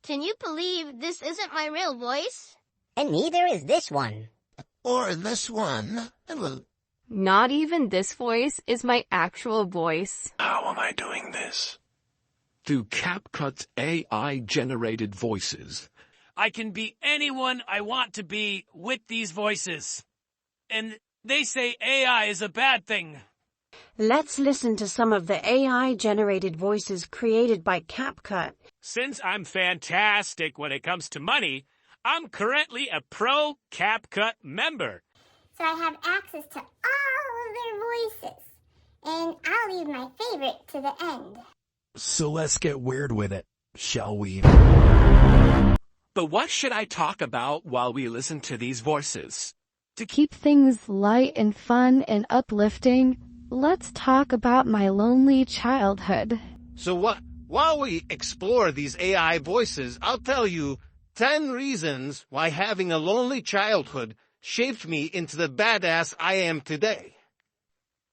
Can you believe this isn't my real voice? And neither is this one. Or this one. Not even this voice is my actual voice. How am I doing this? Through Capcut's AI-generated voices. I can be anyone I want to be with these voices. And they say AI is a bad thing. Let's listen to some of the AI-generated voices created by Capcut. Since I'm fantastic when it comes to money, I'm currently a pro Capcut member. So I have access to all of their voices. And I'll leave my favorite to the end. So let's get weird with it, shall we? But what should I talk about while we listen to these voices? To keep things light and fun and uplifting, let's talk about my lonely childhood. So while we explore these AI voices, I'll tell you 10 reasons why having a lonely childhood shaped me into the badass I am today.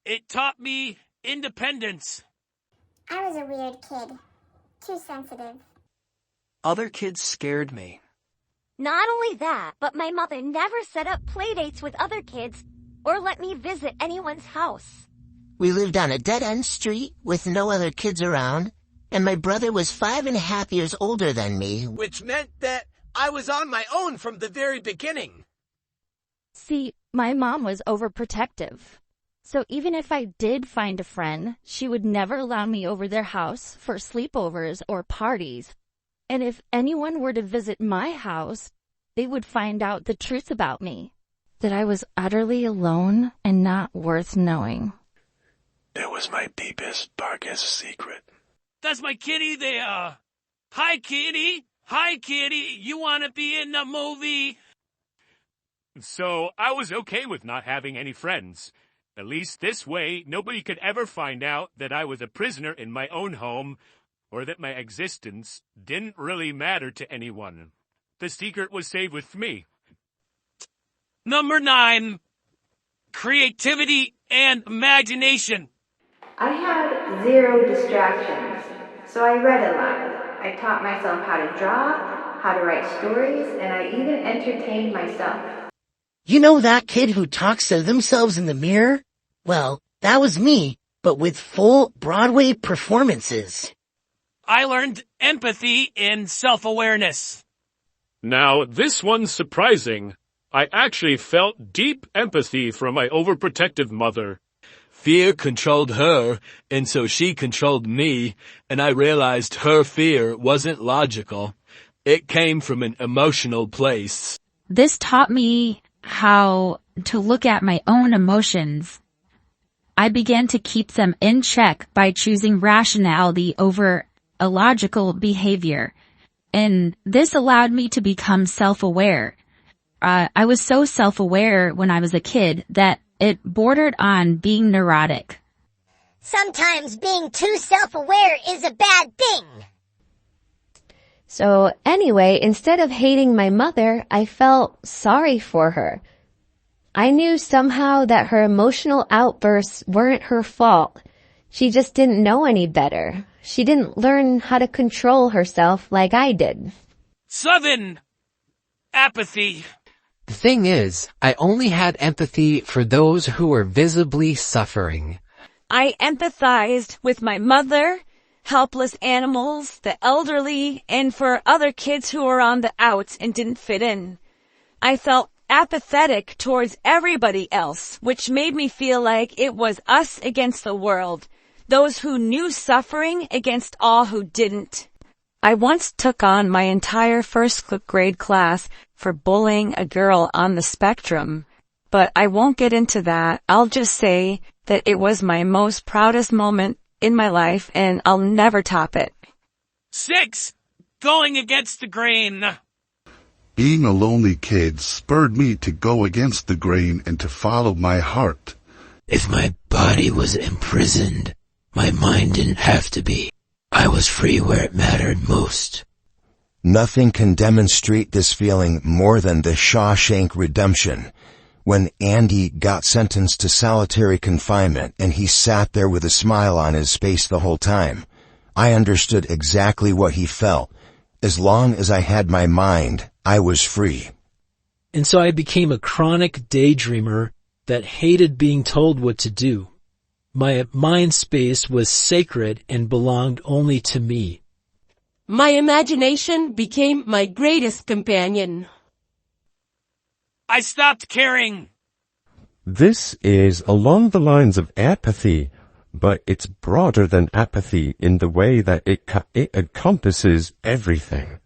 It taught me independence. I was a weird kid. Too sensitive. Other kids scared me. Not only that, but my mother never set up playdates with other kids or let me visit anyone's house. We lived on a dead-end street with no other kids around, and my brother was 5.5 years older than me. Which meant that I was on my own from the very beginning. See, my mom was overprotective. So even if I did find a friend, she would never allow me over their house for sleepovers or parties. And if anyone were to visit my house, they would find out the truth about me. That I was utterly alone and not worth knowing. It was my deepest, darkest secret. That's my kitty there. Hi, kitty. Hi, kitty. You want to be in the movie? So I was okay with not having any friends. At least this way, nobody could ever find out that I was a prisoner in my own home, or that my existence didn't really matter to anyone. The secret was saved with me. Number 9, creativity and imagination. I had 0 distractions, so I read a lot. I taught myself how to draw, how to write stories, and I even entertained myself. You know that kid who talks to themselves in the mirror? Well, that was me, but with full Broadway performances. I learned empathy and self-awareness. Now, this one's surprising. I actually felt deep empathy from my overprotective mother. Fear controlled her, and so she controlled me, and I realized her fear wasn't logical. It came from an emotional place. This taught me how to look at my own emotions. I began to keep them in check by choosing rationality over illogical behavior, and this allowed me to become self-aware. I was so self-aware when I was a kid that it bordered on being neurotic. Sometimes being too self-aware is a bad thing. So anyway, instead of hating my mother, I felt sorry for her. I knew somehow that her emotional outbursts weren't her fault. She just didn't know any better. She didn't learn how to control herself like I did. 7, apathy. The thing is, I only had empathy for those who were visibly suffering. I empathized with my mother, helpless animals, the elderly, and for other kids who were on the outs and didn't fit in. I felt apathetic towards everybody else, which made me feel like it was us against the world, those who knew suffering against all who didn't. I once took on my entire first grade class for bullying a girl on the spectrum, but I won't get into that. I'll just say that it was my most proudest moment in my life, and I'll never top it. 6, going against the grain. Being a lonely kid spurred me to go against the grain and to follow my heart. If my body was imprisoned, my mind didn't have to be. I was free where it mattered most. Nothing can demonstrate this feeling more than the Shawshank Redemption. When Andy got sentenced to solitary confinement and he sat there with a smile on his face the whole time, I understood exactly what he felt. As long as I had my mind, I was free. And so I became a chronic daydreamer that hated being told what to do. My mind space was sacred and belonged only to me. My imagination became my greatest companion. I stopped caring. This is along the lines of apathy, but it's broader than apathy in the way that it encompasses everything.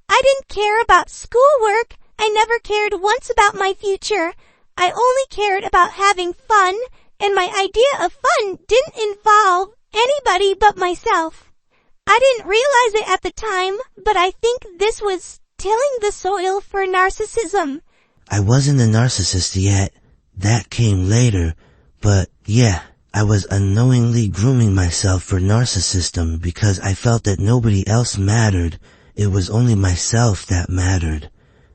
I didn't care about schoolwork. I never cared once about my future. I only cared about having fun, and my idea of fun didn't involve anybody but myself. I didn't realize it at the time, but I think this was tilling the soil for narcissism. I wasn't a narcissist yet. That came later, but yeah, I was unknowingly grooming myself for narcissism because I felt that nobody else mattered. It was only myself that mattered.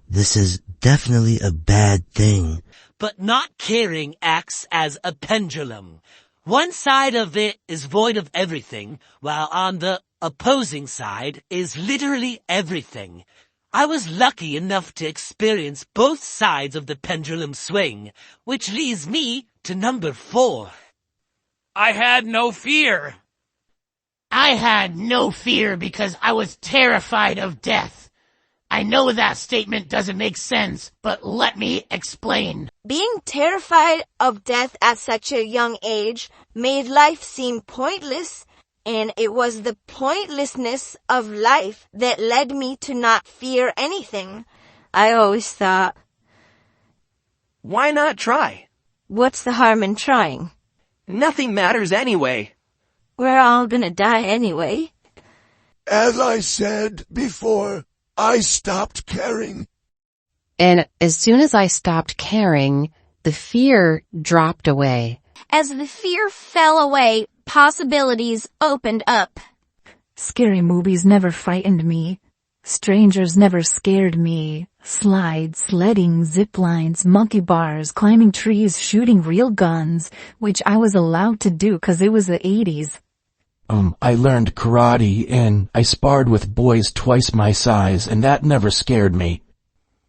This is definitely a bad thing. But not caring acts as a pendulum. One side of it is void of everything, while on the opposing side is literally everything. I was lucky enough to experience both sides of the pendulum swing, which leads me to number 4. I had no fear. I had no fear because I was terrified of death. I know that statement doesn't make sense, but let me explain. Being terrified of death at such a young age made life seem pointless, and it was the pointlessness of life that led me to not fear anything. I always thought, why not try? What's the harm in trying? Nothing matters anyway. We're all gonna die anyway. As I said before, I stopped caring. And as soon as I stopped caring, the fear dropped away. As the fear fell away, possibilities opened up. Scary movies never frightened me. Strangers never scared me. Slides, sledding, zip lines, monkey bars, climbing trees, shooting real guns, which I was allowed to do 'cause it was the 80s. I learned karate and I sparred with boys twice my size, and that never scared me.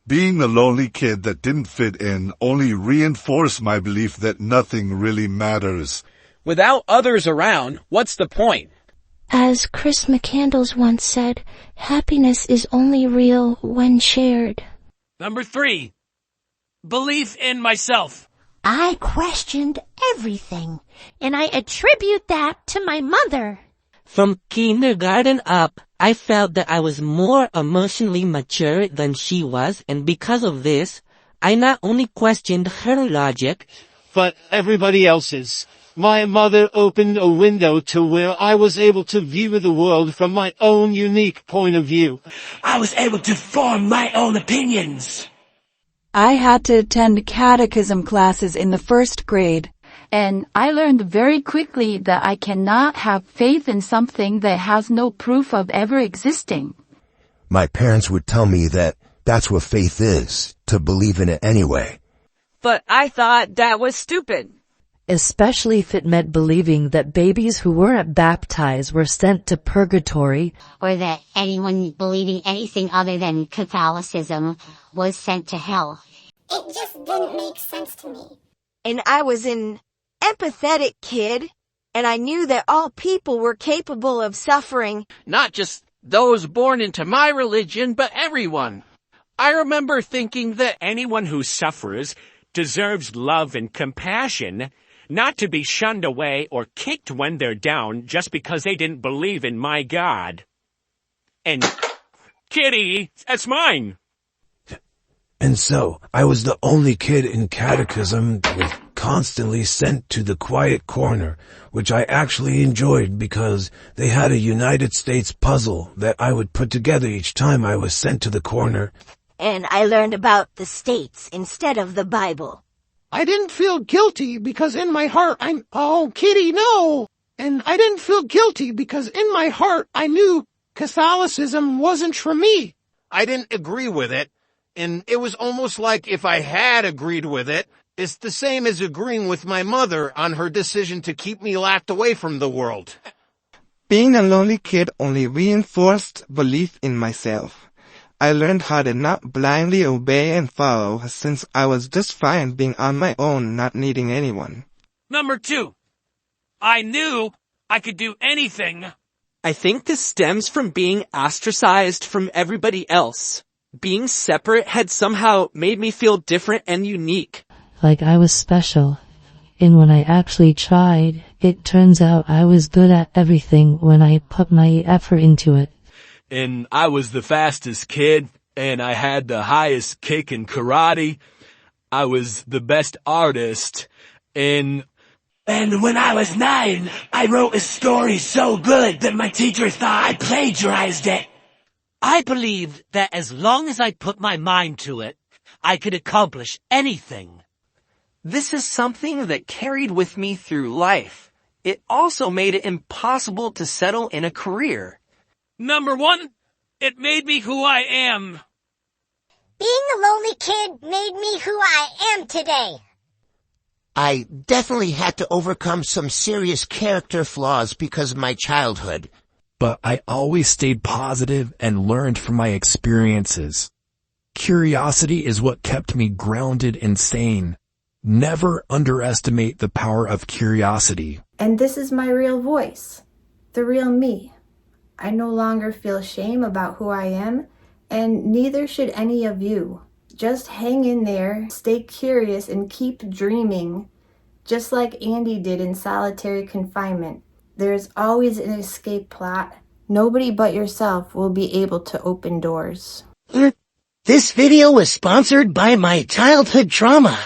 Being a lonely kid that didn't fit in only reinforced my belief that nothing really matters. Without others around, what's the point? As Chris McCandles once said, happiness is only real when shared. Number 3. Belief in myself. I questioned everything, and I attribute that to my mother. From kindergarten up, I felt that I was more emotionally mature than she was, and because of this, I not only questioned her logic, but everybody else's. My mother opened a window to where I was able to view the world from my own unique point of view. I was able to form my own opinions. I had to attend catechism classes in the 1st grade, and I learned very quickly that I cannot have faith in something that has no proof of ever existing. My parents would tell me that that's what faith is, to believe in it anyway. But I thought that was stupid. Especially if it meant believing that babies who weren't baptized were sent to purgatory. Or that anyone believing anything other than Catholicism was sent to hell. It just didn't make sense to me. And I was an empathetic kid, and I knew that all people were capable of suffering. Not just those born into my religion, but everyone. I remember thinking that anyone who suffers deserves love and compassion, not to be shunned away or kicked when they're down just because they didn't believe in my God. And, Kitty, that's mine. And so, I was the only kid in catechism that was constantly sent to the quiet corner, which I actually enjoyed because they had a United States puzzle that I would put together each time I was sent to the corner. And I learned about the states instead of the Bible. I didn't feel guilty because in my heart oh, Kitty, no! And I didn't feel guilty because in my heart I knew Catholicism wasn't for me. I didn't agree with it, and it was almost like if I had agreed with it, it's the same as agreeing with my mother on her decision to keep me locked away from the world. Being a lonely kid only reinforced belief in myself. I learned how to not blindly obey and follow, since I was just fine being on my own, not needing anyone. Number 2. I knew I could do anything. I think this stems from being ostracized from everybody else. Being separate had somehow made me feel different and unique. Like I was special. And when I actually tried, it turns out I was good at everything when I put my effort into it. And I was the fastest kid, and I had the highest kick in karate. I was the best artist, and when I was 9, I wrote a story so good that my teacher thought I plagiarized it. I believed that as long as I put my mind to it, I could accomplish anything. This is something that carried with me through life. It also made it impossible to settle in a career. Number 1, it made me who I am. Being a lonely kid made me who I am today. I definitely had to overcome some serious character flaws because of my childhood. But I always stayed positive and learned from my experiences. Curiosity is what kept me grounded and sane. Never underestimate the power of curiosity. And this is my real voice, the real me. I no longer feel shame about who I am, and neither should any of you. Just hang in there, stay curious, and keep dreaming. Just like Andy did in solitary confinement, there's always an escape plot. Nobody but yourself will be able to open doors. This video was sponsored by my childhood trauma.